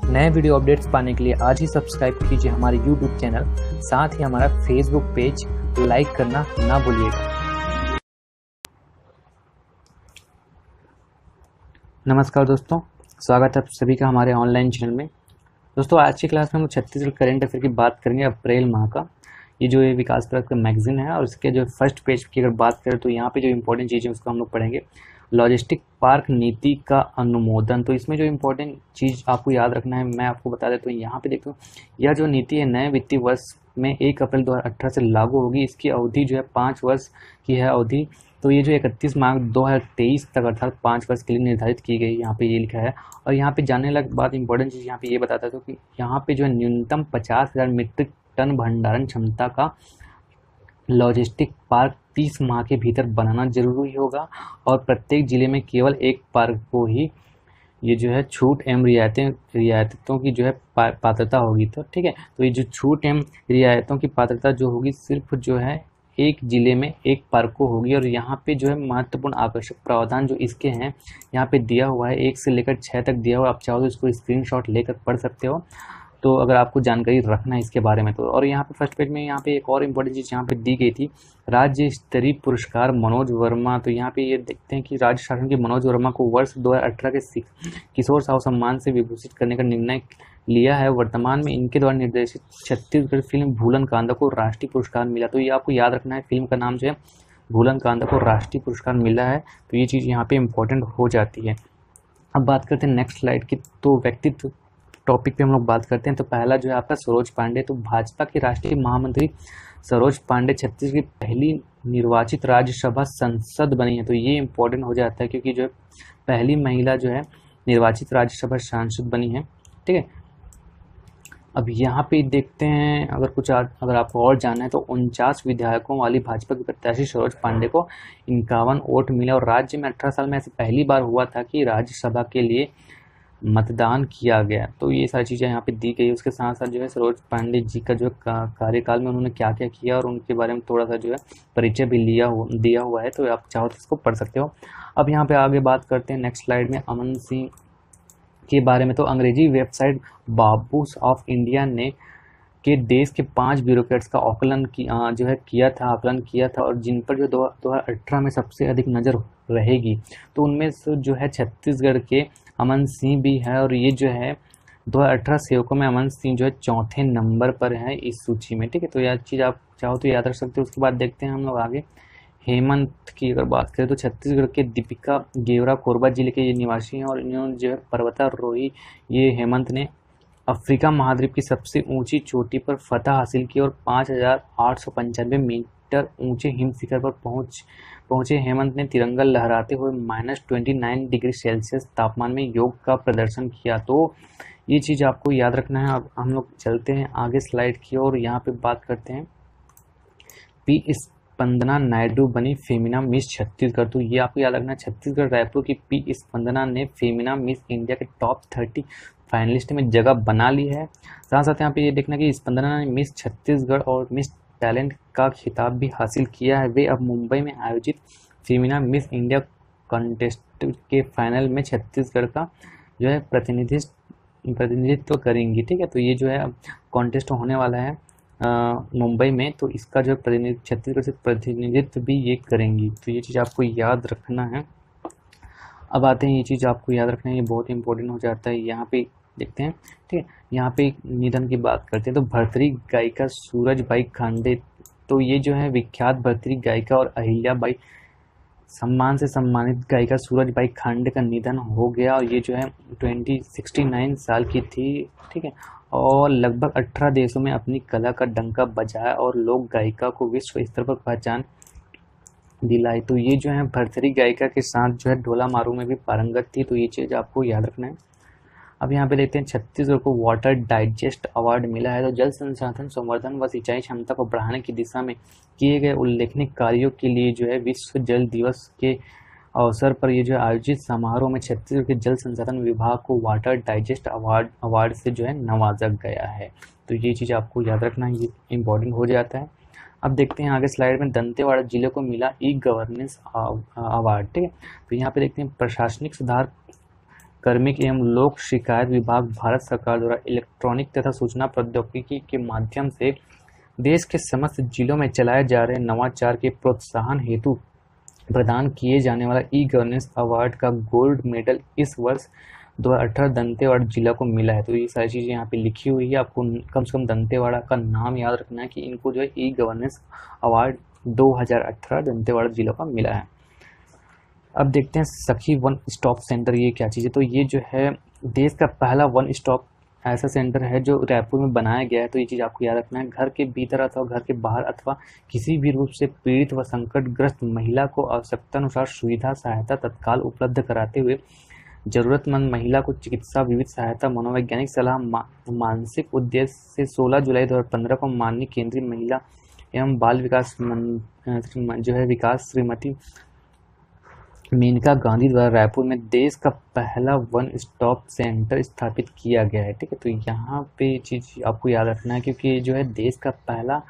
नए video updates पाने के लिए आज ही सब्सक्राइब कीजिए हमारे यूट्यूब चैनल, साथ ही हमारा फेसबुक पेज लाइक करना ना भूलिएगा। नमस्कार दोस्तों, स्वागत है आप सभी का हमारे ऑनलाइन चैनल में। दोस्तों, आज की क्लास में हम छत्तीसगढ़ करंट अफेयर की बात करेंगे अप्रैल माह का। ये जो विकास परक का मैगजीन है और इसके जो फर्स्ट पेज की अगर बात करें तो यहाँ पे जो इम्पोर्टेंट चीज़ें उसको हम लोग पढ़ेंगे। लॉजिस्टिक पार्क नीति का अनुमोदन, तो इसमें जो इम्पोर्टेंट चीज़ आपको याद रखना है मैं आपको बता देता हूँ। यहाँ पे देखो, यह जो नीति है नए वित्तीय वर्ष में 1 अप्रैल 2018 से लागू होगी। इसकी अवधि जो है 5 वर्ष की है अवधि। तो ये जो 31 मार्च 2023 तक अर्थात 5 वर्ष के लिए निर्धारित की गई, यहाँ पे ये लिखा है। और यहाँ पे जानने लग बात इंपॉर्टेंट चीज़ यहाँ पे ये बताता था कि यहाँ पे जो है न्यूनतम 50,000 मीट्रिक टन भंडारण क्षमता का लॉजिस्टिक पार्क 30 माह के भीतर बनाना जरूरी होगा और प्रत्येक जिले में केवल एक पार्क को ही ये जो है छूट एवं रियायतों की जो है पात्रता होगी। तो ठीक है, तो ये जो छूट एवं रियायतों की पात्रता जो होगी सिर्फ जो है एक जिले में एक पार्क को होगी। और यहाँ पे जो है महत्वपूर्ण आकर्षक प्रावधान जो इसके हैं यहाँ पे दिया हुआ है, 1 से लेकर 6 तक दिया हुआ है। आप चाहो तो इसको स्क्रीनशॉट लेकर पढ़ सकते हो, तो अगर आपको जानकारी रखना है इसके बारे में तो। और यहाँ पे फर्स्ट पेज में यहाँ पे एक और इम्पोर्टेंट चीज़ यहाँ पे दी गई थी, राज्य स्तरीय पुरस्कार मनोज वर्मा। तो यहाँ पे ये देखते हैं कि राज्य शासन के मनोज वर्मा को वर्ष 2018 के किशोर साहु सम्मान से विभूषित करने का निर्णय लिया है। वर्तमान में इनके द्वारा निर्देशित छत्तीसगढ़ फिल्म भूलन कांदा को राष्ट्रीय पुरस्कार मिला। तो ये आपको याद रखना है, फिल्म का नाम जो है भूलन कांदा को राष्ट्रीय पुरस्कार मिला है। तो ये चीज़ यहाँ पे इम्पोर्टेंट हो जाती है। अब बात करते हैं नेक्स्ट स्लाइड की, तो व्यक्तित्व टॉपिक पे हम लोग बात करते हैं। तो पहला जो है आपका सरोज पांडे। तो भाजपा के राष्ट्रीय महामंत्री सरोज पांडे छत्तीसगढ़ की पहली निर्वाचित राज्यसभा सांसद बनी है। तो ये इम्पोर्टेंट हो जाता है क्योंकि जो है पहली महिला जो है निर्वाचित राज्यसभा सांसद बनी है। ठीक है, अब यहाँ पे देखते हैं अगर आपको और जानना है तो 49 विधायकों वाली भाजपा के प्रत्याशी सरोज पांडे को 51 वोट मिले। और राज्य में 18 साल में ऐसे पहली बार हुआ था कि राज्यसभा के लिए मतदान किया गया। तो ये सारी चीज़ें यहाँ पे दी गई। उसके साथ साथ जो है सरोज पांडे जी का जो कार्यकाल में उन्होंने क्या क्या किया और उनके बारे में थोड़ा सा जो है परिचय भी दिया हुआ है, तो आप चाहो तो इसको पढ़ सकते हो। अब यहाँ पे आगे बात करते हैं नेक्स्ट स्लाइड में अमन सिंह के बारे में। तो अंग्रेजी वेबसाइट बाबूस ऑफ इंडिया ने के देश के 5 ब्यूरोक्रेट्स का आकलन किया था और जिन पर जो 2018 में सबसे अधिक नज़र रहेगी। तो उनमें से जो है छत्तीसगढ़ के अमन सिंह भी है। और ये जो है 2018 सेवकों में अमन सिंह जो है 4थे नंबर पर है इस सूची में। ठीक है, तो यह चीज़ आप चाहो तो याद रख सकते हो। उसके बाद देखते हैं हम लोग आगे हेमंत की अगर बात करें तो छत्तीसगढ़ के दीपिका गेवरा कोरबा जिले के ये निवासी हैं और इन्होंने जो है पर्वतारोही ये हेमंत ने अफ्रीका महाद्वीप की सबसे ऊंची चोटी पर फतह हासिल की और 5,895 मीटर ऊंचे हिम शिखर पर पहुंचे हेमंत ने तिरंगा लहराते हुए -29 डिग्री सेल्सियस तापमान में योग का प्रदर्शन किया। तो ये चीज़ आपको याद रखना है। अब हम लोग चलते हैं आगे स्लाइड की और यहाँ पे बात करते हैं पी स्पंदना नायडू बनी फेमिना मिस छत्तीसगढ़। तो ये आपको याद रखना है, छत्तीसगढ़ रायपुर की पी स्पंदना ने फेमिना मिस इंडिया के टॉप 30 फाइनलिस्ट में जगह बना ली है। साथ साथ यहाँ पे ये देखना कि स्पंदना ने मिस छत्तीसगढ़ और मिस टैलेंट का खिताब भी हासिल किया है। वे अब मुंबई में आयोजित फेमिना मिस इंडिया कॉन्टेस्ट के फाइनल में छत्तीसगढ़ का जो है प्रतिनिधित्व करेंगी। ठीक है, तो ये जो है कॉन्टेस्ट होने वाला है मुंबई में, तो इसका जो है छत्तीसगढ़ से प्रतिनिधित्व भी ये करेंगी। तो ये चीज़ आपको याद रखना है। अब आते हैं, ये चीज़ आपको याद रखना है, ये बहुत इंपॉर्टेंट हो जाता है। यहाँ पे देखते हैं, ठीक है, यहाँ पे निधन की बात करते हैं। तो भर्तरी गायिका सूरजबाई खांडे, तो ये जो है विख्यात भर्तरी गायिका और अहिल्याबाई सम्मान से सम्मानित गायिका सूरजबाई खांडे का निधन हो गया। और ये जो है 69 साल की थी। ठीक है, और लगभग 18 देशों में अपनी कला का डंका बजाया और लोक गायिका को विश्व स्तर पर पहचान दिलाई। तो ये जो है भर्तरी गायिका के साथ जो है ढोला मारू में भी पारंगत थी। तो ये चीज़ आपको याद रखना है। अब यहाँ पे देखते हैं छत्तीसगढ़ को वाटर डाइजेस्ट अवार्ड मिला है। तो जल संसाधन संवर्धन व सिंचाई क्षमता को बढ़ाने की दिशा में किए गए उल्लेखनीय कार्यों के लिए जो है विश्व जल दिवस के अवसर पर ये जो है आयोजित समारोह में छत्तीसगढ़ के जल संसाधन विभाग को वाटर डाइजेस्ट अवार्ड से जो है नवाजा गया है। तो ये चीज़ आपको याद रखना है, ये इम्पोर्टेंट हो जाता है। अब देखते हैं आगे स्लाइड में दंतेवाड़ा जिले को मिला ई गवर्नेंस अवार्ड। ठीक है, तो यहाँ पे देखते हैं प्रशासनिक सुधार कार्मिक एवं लोक शिकायत विभाग भारत सरकार द्वारा इलेक्ट्रॉनिक तथा सूचना प्रौद्योगिकी के माध्यम से देश के समस्त जिलों में चलाए जा रहे नवाचार के प्रोत्साहन हेतु प्रदान किए जाने वाला ई गवर्नेंस अवार्ड का गोल्ड मेडल इस वर्ष 2018 दंतेवाड़ा जिला को मिला है। तो ये सारी चीज़ें यहाँ पे लिखी हुई है, आपको कम से कम दंतेवाड़ा का नाम याद रखना है कि इनको जो है ई गवर्नेंस अवार्ड 2018 दंतेवाड़ा जिला का मिला है। अब देखते हैं सखी वन स्टॉप सेंटर ये क्या चीज़ है। तो ये जो है देश का पहला वन स्टॉप ऐसा सेंटर है जो रायपुर में बनाया गया है। तो ये चीज़ आपको याद रखना है, घर के भीतर अथवा घर के बाहर अथवा किसी भी रूप से पीड़ित व संकटग्रस्त महिला को आवश्यकता अनुसार सुविधा सहायता तत्काल उपलब्ध कराते हुए जरूरतमंद महिला को चिकित्सा विविध सहायता मनोवैज्ञानिक सलाह मानसिक उद्देश्य से 16 जुलाई 2015 को माननीय केंद्रीय महिला एवं बाल विकास विकास श्रीमती मेनका गांधी द्वारा रायपुर में देश का पहला वन स्टॉप सेंटर स्थापित किया गया है। ठीक है, तो यहाँ पे चीज़ आपको याद रखना है क्योंकि ये जो है देश का पहला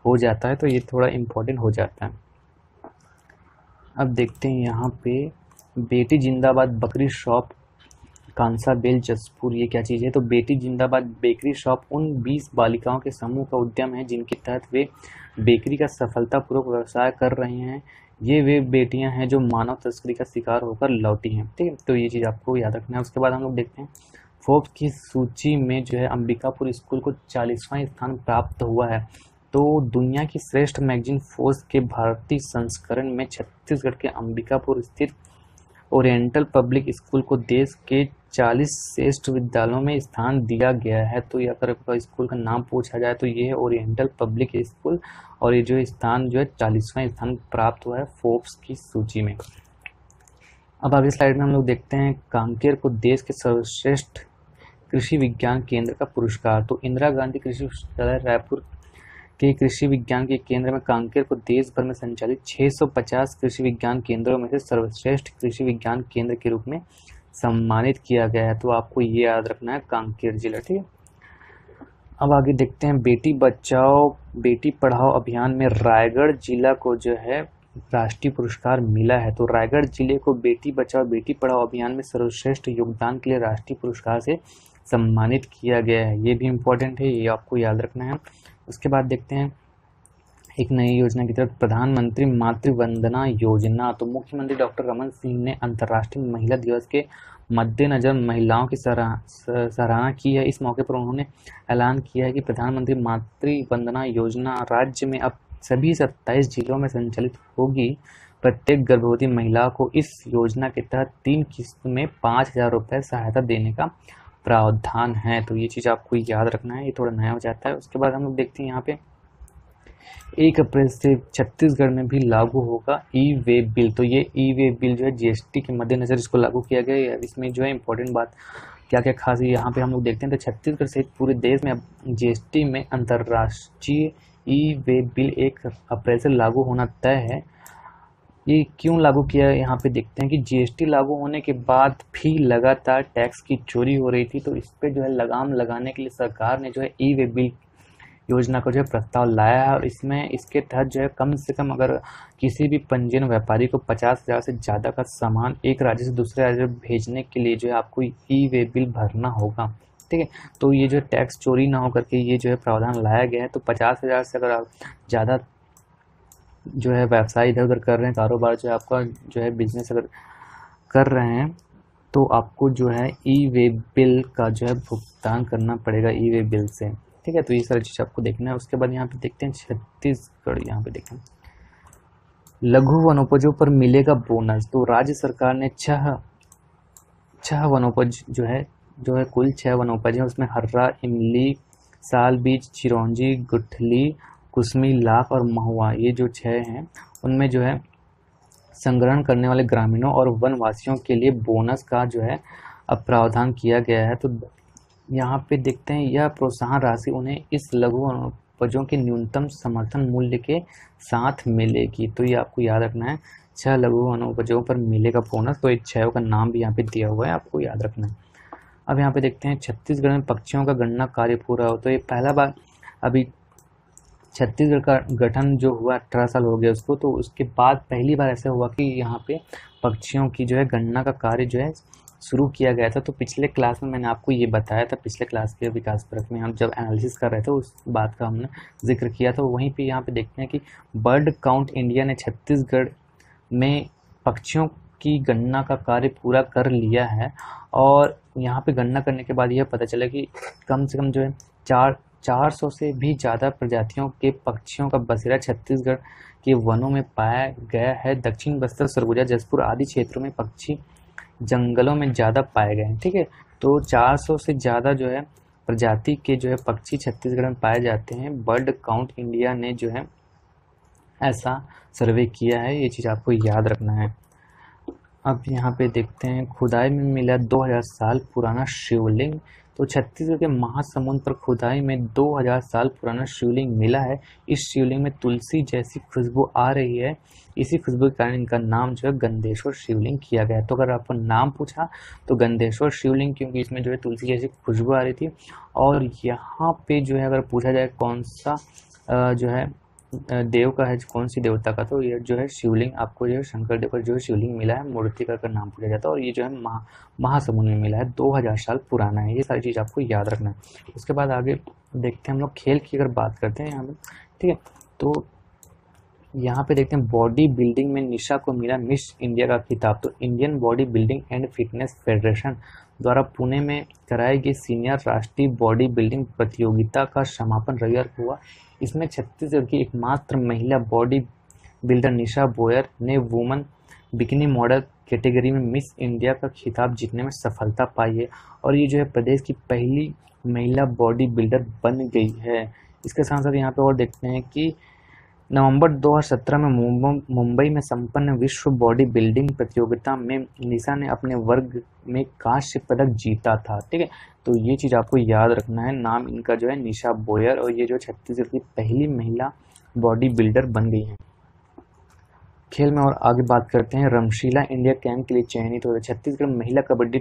हो जाता है तो ये थोड़ा इम्पोर्टेंट हो जाता है। अब देखते हैं यहाँ पे बेटी जिंदाबाद बकरी शॉप कांसाबेल जसपुर ये क्या चीज़ है। तो बेटी जिंदाबाद बेकरी शॉप उन 20 बालिकाओं के समूह का उद्यम है जिनके तहत वे बेकरी का सफलतापूर्वक व्यवसाय कर रहे हैं। ये वे बेटियां हैं जो मानव तस्करी का शिकार होकर लौटी हैं। ठीक है, तो ये चीज़ आपको याद रखना है। उसके बाद हम लोग देखते हैं फोर्ब्स की सूची में जो है अंबिकापुर स्कूल को 40वां स्थान प्राप्त हुआ है। तो दुनिया की श्रेष्ठ मैगजीन फोर्ब्स के भारतीय संस्करण में छत्तीसगढ़ के अंबिकापुर स्थित ओरिएंटल पब्लिक स्कूल को देश के 40 श्रेष्ठ विद्यालयों में स्थान दिया गया है। तो ये अगर स्कूल का नाम पूछा जाए तो ये है ओरिएंटल पब्लिक स्कूल और ये जो स्थान जो है 40वां स्थान प्राप्त हुआ है फोर्ब्स की सूची में। अब आगे स्लाइड में हम लोग देखते हैं कांकेर को देश के सर्वश्रेष्ठ कृषि विज्ञान केंद्र का पुरस्कार। तो इंदिरा गांधी कृषि विश्वविद्यालय रायपुर के कृषि विज्ञान के केंद्र में कांकेर को देश भर में संचालित 650 कृषि विज्ञान केंद्रों में से सर्वश्रेष्ठ कृषि विज्ञान केंद्र के रूप में सम्मानित किया गया है। तो आपको ये याद रखना है कांकेर जिला। ठीक है, अब आगे देखते हैं बेटी बचाओ बेटी पढ़ाओ अभियान में रायगढ़ जिला को जो है राष्ट्रीय पुरस्कार मिला है। तो रायगढ़ जिले को बेटी बचाओ बेटी पढ़ाओ अभियान में सर्वश्रेष्ठ योगदान के लिए राष्ट्रीय पुरस्कार से सम्मानित किया गया है। ये भी इम्पोर्टेंट है, ये आपको याद रखना है। उसके बाद देखते हैं एक नई योजना की तरफ प्रधानमंत्री मातृ वंदना योजना। तो मुख्यमंत्री डॉक्टर रमन सिंह ने अंतर्राष्ट्रीय महिला दिवस के मद्देनजर महिलाओं की सराहना की है। इस मौके पर उन्होंने ऐलान किया है कि प्रधानमंत्री मातृ वंदना योजना राज्य में अब सभी 27 जिलों में संचालित होगी। प्रत्येक गर्भवती महिला को इस योजना के तहत 3 किस्त में 5,000 रुपये सहायता देने का प्रावधान है। तो ये चीज़ आपको याद रखना है, ये थोड़ा नया हो जाता है। उसके बाद हम लोग देखते हैं यहाँ पे 1 अप्रैल से छत्तीसगढ़ में भी लागू होगा ई वे बिल। तो ये ई वे बिल जो है जीएसटी के मद्देनजर इसको लागू किया गया है। इसमें जो है इम्पोर्टेंट बात क्या क्या खास है यहाँ पे हम लोग देखते हैं। तो छत्तीसगढ़ सहित पूरे देश में अब जीएसटी में अंतर्राष्ट्रीय ई वे बिल 1 अप्रैल से लागू होना तय है। ये क्यों लागू किया है यहाँ पे देखते हैं कि जीएसटी लागू होने के बाद भी लगातार टैक्स की चोरी हो रही थी। तो इस पे जो है लगाम लगाने के लिए सरकार ने जो है ई वे बिल योजना का जो है प्रस्ताव लाया है और इसमें इसके तहत जो है कम से कम अगर किसी भी पंजीयन व्यापारी को 50,000 से ज़्यादा का सामान एक राज्य से दूसरे राज्य में भेजने के लिए जो है आपको ई वे बिल भरना होगा। ठीक है, तो ये जो टैक्स चोरी ना हो करके ये जो है प्रावधान लाया गया है। तो 50,000 से अगर आप ज़्यादा जो है व्यवसाय इधर उधर कर रहे हैं, कारोबार जो है आपका जो है बिजनेस अगर कर रहे हैं तो आपको जो है ई वे बिल का जो है भुगतान करना पड़ेगा ई वे बिल से। ठीक है, तो ये सारी चीज़ आपको देखना है। उसके बाद यहाँ पे देखते हैं छत्तीसगढ़, यहाँ पे देखें लघु वनोपजों पर मिलेगा बोनस। तो राज्य सरकार ने छह वनोपज जो है कुल 6 वनोपज है। उसमें हर्रा, इमली, साल बीज, चिरौंजी, गुठली, कुसमी, लाख और महुआ, ये जो 6 हैं उनमें जो है संग्रहण करने वाले ग्रामीणों और वनवासियों के लिए बोनस का जो है अब प्रावधान किया गया है। तो यहाँ पे देखते हैं यह प्रोत्साहन राशि उन्हें इस लघु वनोपजों के न्यूनतम समर्थन मूल्य के साथ मिलेगी। तो ये आपको याद रखना है, 6 लघु वनोपजों पर मिलेगा बोनस। तो ये 6 का नाम भी यहाँ पे दिया हुआ है, आपको याद रखना है। अब यहाँ पे देखते हैं छत्तीसगढ़ में पक्षियों का गणना कार्य पूरा हो। तो ये पहला बार अभी छत्तीसगढ़ का गठन जो हुआ 18 साल हो गया उसको, तो उसके बाद पहली बार ऐसा हुआ कि यहाँ पे पक्षियों की जो है गणना का कार्य जो है शुरू किया गया था। तो पिछले क्लास में मैंने आपको ये बताया था, पिछले क्लास के विकास परक में हम जब एनालिसिस कर रहे थे उस बात का हमने जिक्र किया था। वहीं पे यहाँ पे देखते हैं कि बर्ड काउंट इंडिया ने छत्तीसगढ़ में पक्षियों की गणना का कार्य पूरा कर लिया है, और यहाँ पे गणना करने के बाद यह पता चला कि कम से कम जो है 400 से भी ज़्यादा प्रजातियों के पक्षियों का बसेरा छत्तीसगढ़ के वनों में पाया गया है। दक्षिण बस्तर, सरगुजा, जसपुर आदि क्षेत्रों में पक्षी जंगलों में ज़्यादा पाए गए हैं। ठीक है, तो 400 से ज़्यादा जो है प्रजाति के जो है पक्षी छत्तीसगढ़ में पाए जाते हैं। बर्ड काउंट इंडिया ने जो है ऐसा सर्वे किया है, ये चीज़ आपको याद रखना है। अब यहाँ पे देखते हैं, खुदाई में मिला 2000 साल पुराना शिवलिंग। तो छत्तीसगढ़ के महासमुंद पर खुदाई में 2000 साल पुराना शिवलिंग मिला है। इस शिवलिंग में तुलसी जैसी खुशबू आ रही है। इसी खुशबू के कारण इनका नाम जो है गंधेश्वर शिवलिंग किया गया है। तो अगर आपको नाम पूछा तो गंधेश्वर शिवलिंग, क्योंकि इसमें जो है तुलसी जैसी खुशबू आ रही थी। और यहाँ पे जो है अगर पूछा जाए कौन सा जो है देव का है, कौन सी देवता का, तो ये जो है शिवलिंग आपको जो है शंकर देव का जो है शिवलिंग मिला है, मूर्तिकार का नाम पूछा जाता है। और ये जो है महासमुंद में मिला है, 2000 साल पुराना है। ये सारी चीज़ आपको याद रखना है। उसके बाद आगे देखते हैं हम लोग खेल की अगर बात करते हैं यहाँ पे। ठीक है, तो यहाँ पे देखते हैं बॉडी बिल्डिंग में निशा को मिला मिस इंडिया का खिताब। तो Indian body building and fitness federation द्वारा पुणे में कराई गई सीनियर राष्ट्रीय बॉडी बिल्डिंग प्रतियोगिता का समापन रविवार को हुआ। इसमें छत्तीसगढ़ की एकमात्र महिला बॉडी बिल्डर निशा बोयर ने वुमन बिकिनी मॉडल कैटेगरी में मिस इंडिया का खिताब जीतने में सफलता पाई है, और ये जो है प्रदेश की पहली महिला बॉडी बिल्डर बन गई है। इसके साथ साथ यहाँ पे और देखते हैं कि नवंबर 2017 में मुंबई में संपन्न विश्व बॉडी बिल्डिंग प्रतियोगिता में निशा ने अपने वर्ग में कांस्य पदक जीता था। ठीक है, तो ये चीज़ आपको याद रखना है। नाम इनका जो है निशा बोयर, और ये जो छत्तीसगढ़ की पहली महिला बॉडी बिल्डर बन गई हैं। खेल में और आगे बात करते हैं, रमशीला इंडिया कैंप के लिए चयनित हो गए। छत्तीसगढ़ महिला कबड्डी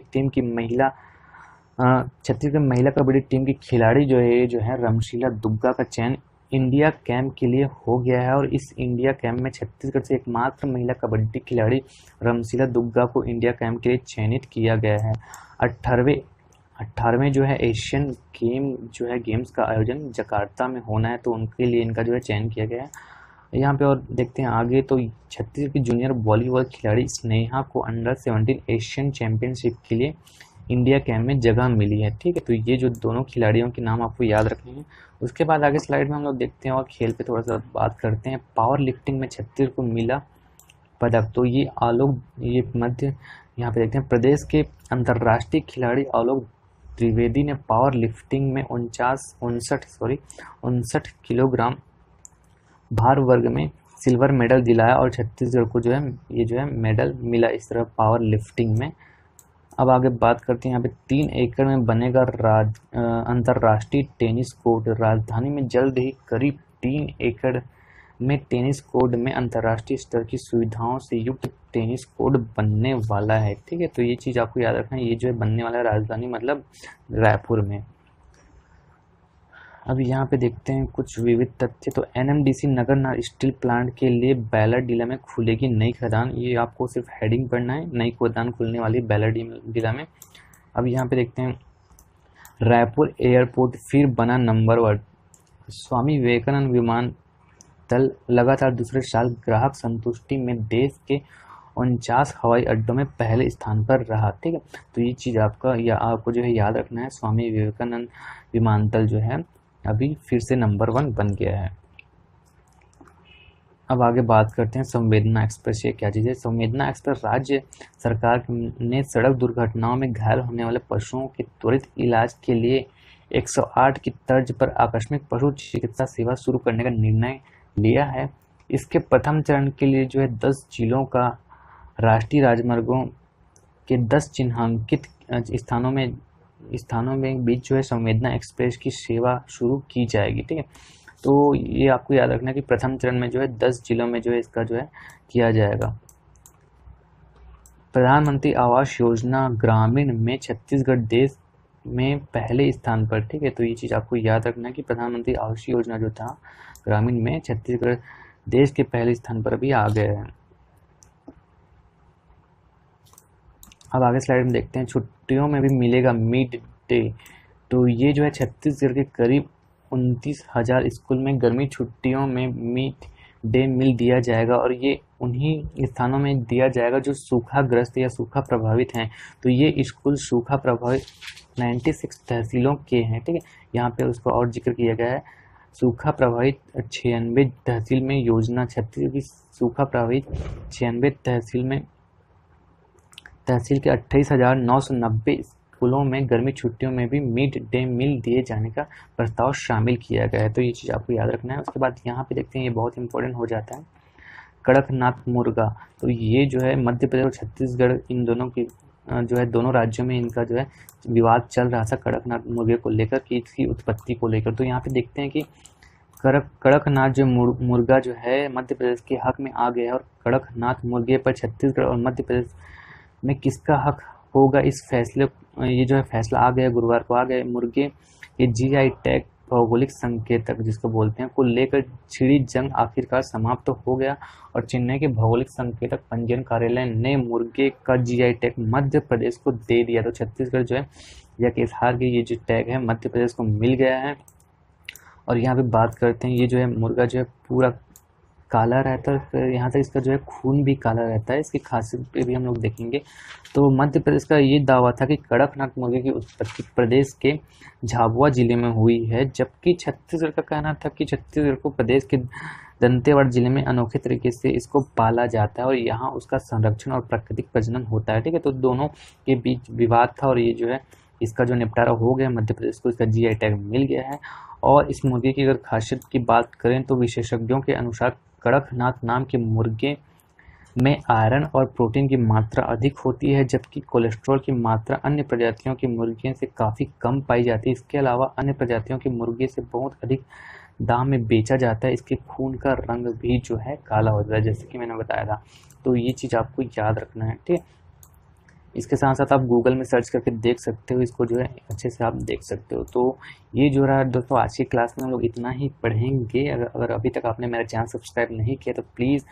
कबड्डी टीम की खिलाड़ी जो है रमशीला दुग्गा का चयन इंडिया कैंप के लिए हो गया है, और इस इंडिया कैंप में छत्तीसगढ़ से एकमात्र महिला कबड्डी खिलाड़ी रमशीला दुग्गा को इंडिया कैंप के लिए चयनित किया गया है। 18वें जो है एशियन गेम्स का आयोजन जकार्ता में होना है, तो उनके लिए इनका जो है चयन किया गया है। यहाँ पे और देखते हैं आगे, तो छत्तीसगढ़ की जूनियर वॉलीबॉल खिलाड़ी स्नेहा को अंडर 17 एशियन चैंपियनशिप के लिए इंडिया कैंप में जगह मिली है। ठीक है, तो ये जो दोनों खिलाड़ियों के नाम आपको याद रखने हैं। उसके बाद आगे स्लाइड में हम लोग देखते हैं और खेल पे थोड़ा सा बात करते हैं। पावर लिफ्टिंग में छत्तीसगढ़ को मिला पदक। तो ये मध्य यहाँ पे देखते हैं, प्रदेश के अंतर्राष्ट्रीय खिलाड़ी आलोक त्रिवेदी ने पावर लिफ्टिंग में 59 किलोग्राम भार वर्ग में सिल्वर मेडल दिलाया, और छत्तीसगढ़ को जो है मेडल मिला इस तरह पावर लिफ्टिंग में। अब आगे बात करते हैं, यहाँ पे 3 एकड़ में बनेगा अंतर्राष्ट्रीय टेनिस कोर्ट। राजधानी में जल्द ही करीब 3 एकड़ में टेनिस कोर्ट में अंतर्राष्ट्रीय स्तर की सुविधाओं से युक्त टेनिस कोर्ट बनने वाला है। ठीक है, तो ये चीज़ आपको याद रखना है, ये जो है बनने वाला है राजधानी मतलब रायपुर में। अब यहाँ पे देखते हैं कुछ विविध तथ्य। तो NMDC नगर स्टील प्लांट के लिए बैलाडीला में खुलेगी नई खदान। ये आपको सिर्फ हेडिंग पढ़ना है, नई खदान खुलने वाली बैलाडीला में। अब यहाँ पे देखते हैं, रायपुर एयरपोर्ट फिर बना नंबर 1। स्वामी विवेकानंद विमानतल लगातार दूसरे साल ग्राहक संतुष्टि में देश के 49 हवाई अड्डों में पहले स्थान पर रहा। ठीक है, तो ये चीज़ आपको जो है याद रखना है। स्वामी विवेकानंद विमानतल जो है अभी फिर से नंबर 1 बन गया है। अब आगे बात करते हैं संवेदना एक्सप्रेस। ये क्या चीज़ है? संवेदना एक्सप्रेस राज्य सरकार ने सड़क दुर्घटनाओं में घायल होने वाले पशुओं के त्वरित इलाज के लिए 108 की तर्ज पर आकस्मिक पशु चिकित्सा सेवा शुरू करने का निर्णय लिया है। इसके प्रथम चरण के लिए जो है 10 जिलों का राष्ट्रीय राजमार्गों के 10 चिन्हांकित स्थानों में बीच जो है संवेदना एक्सप्रेस की सेवा शुरू की जाएगी। ठीक है, तो ये आपको याद रखना है कि प्रथम चरण में जो है 10 जिलों में जो है इसका जो है किया जाएगा। प्रधानमंत्री आवास योजना ग्रामीण में छत्तीसगढ़ देश में पहले स्थान पर। ठीक है, तो ये चीज़ आपको याद रखना है कि प्रधानमंत्री आवास योजना जो था ग्रामीण में छत्तीसगढ़ देश के पहले स्थान पर भी आ गया है। अब आगे स्लाइड में देखते हैं, छुट्टियों में भी मिलेगा मिड डे। तो ये जो है छत्तीसगढ़ के करीब 29,000 स्कूल में गर्मी छुट्टियों में मिड डे मील दिया जाएगा, और ये उन्हीं स्थानों में दिया जाएगा जो सूखाग्रस्त या सूखा प्रभावित हैं। तो ये स्कूल सूखा प्रभावित 96 तहसीलों के हैं, ठीक है। यहाँ पे उसको और जिक्र किया गया है, सूखा प्रभावित 96 तहसील में योजना, छत्तीसगढ़ की सूखा प्रभावित 96 तहसील के 28,990 स्कूलों में गर्मी छुट्टियों में भी मिड डे मील दिए जाने का प्रस्ताव शामिल किया गया है। तो ये चीज़ आपको याद रखना है। उसके बाद यहाँ पे देखते हैं, ये बहुत इंपॉर्टेंट हो जाता है, कड़कनाथ मुर्गा। तो ये जो है मध्य प्रदेश और छत्तीसगढ़, इन दोनों की जो है दोनों राज्यों में इनका जो है विवाद चल रहा था कड़कनाथ मुर्गे को लेकर, कि इसकी उत्पत्ति को लेकर। तो यहाँ पे देखते हैं कि कड़कनाथ जो मुर्गा जो है मध्य प्रदेश के हक में आ गया है, और कड़कनाथ मुर्गे पर छत्तीसगढ़ और मध्य प्रदेश में किसका हक होगा, इस फैसले, ये जो है फैसला आ गया, गुरुवार को आ गया। मुर्गे ये जीआई टैग भौगोलिक संकेतक जिसको बोलते हैं को लेकर छिड़ी जंग आखिरकार समाप्त तो हो गया, और चेन्नई के भौगोलिक संकेतक पंजीयन कार्यालय ने मुर्गे का जीआई टैग मध्य प्रदेश को दे दिया। तो छत्तीसगढ़ जो है या केसहार की ये जो टैग है मध्य प्रदेश को मिल गया है। और यहाँ पे बात करते हैं, ये जो है मुर्गा जो है पूरा काला रहता है, फिर यहाँ तक इसका जो है खून भी काला रहता है। इसकी खासियत पे भी हम लोग देखेंगे। तो मध्य प्रदेश का ये दावा था कि कड़कनाथ मुर्गे की उत्पत्ति प्रदेश के झाबुआ जिले में हुई है, जबकि छत्तीसगढ़ का कहना था कि छत्तीसगढ़ को प्रदेश के दंतेवाड़ा जिले में अनोखे तरीके से इसको पाला जाता है, और यहाँ उसका संरक्षण और प्राकृतिक प्रजनन होता है, ठीक है। तो दोनों के बीच विवाद था, और ये जो है इसका जो निपटारा हो गया, मध्य प्रदेश को इसका जीआई टैग मिल गया है। और इस मुर्गे की अगर खासियत की बात करें तो विशेषज्ञों के अनुसार कड़कनाथ नाम के मुर्गे में आयरन और प्रोटीन की मात्रा अधिक होती है, जबकि कोलेस्ट्रॉल की मात्रा अन्य प्रजातियों के मुर्गे से काफ़ी कम पाई जाती है। इसके अलावा अन्य प्रजातियों के मुर्गे से बहुत अधिक दाम में बेचा जाता है। इसके खून का रंग भी जो है काला होता है, जैसे कि मैंने बताया था। तो ये चीज़ आपको याद रखना है, ठीक है। इसके साथ साथ आप गूगल में सर्च करके देख सकते हो, इसको जो है अच्छे से आप देख सकते हो। तो ये जो रहा दोस्तों आज की क्लास में हम लोग इतना ही पढ़ेंगे। अगर अभी तक आपने मेरा चैनल सब्सक्राइब नहीं किया तो प्लीज़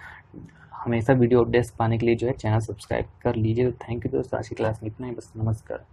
हमेशा वीडियो अपडेट्स पाने के लिए जो है चैनल सब्सक्राइब कर लीजिए। तो थैंक यू दोस्तों, आज की क्लास में इतना ही, बस नमस्कार।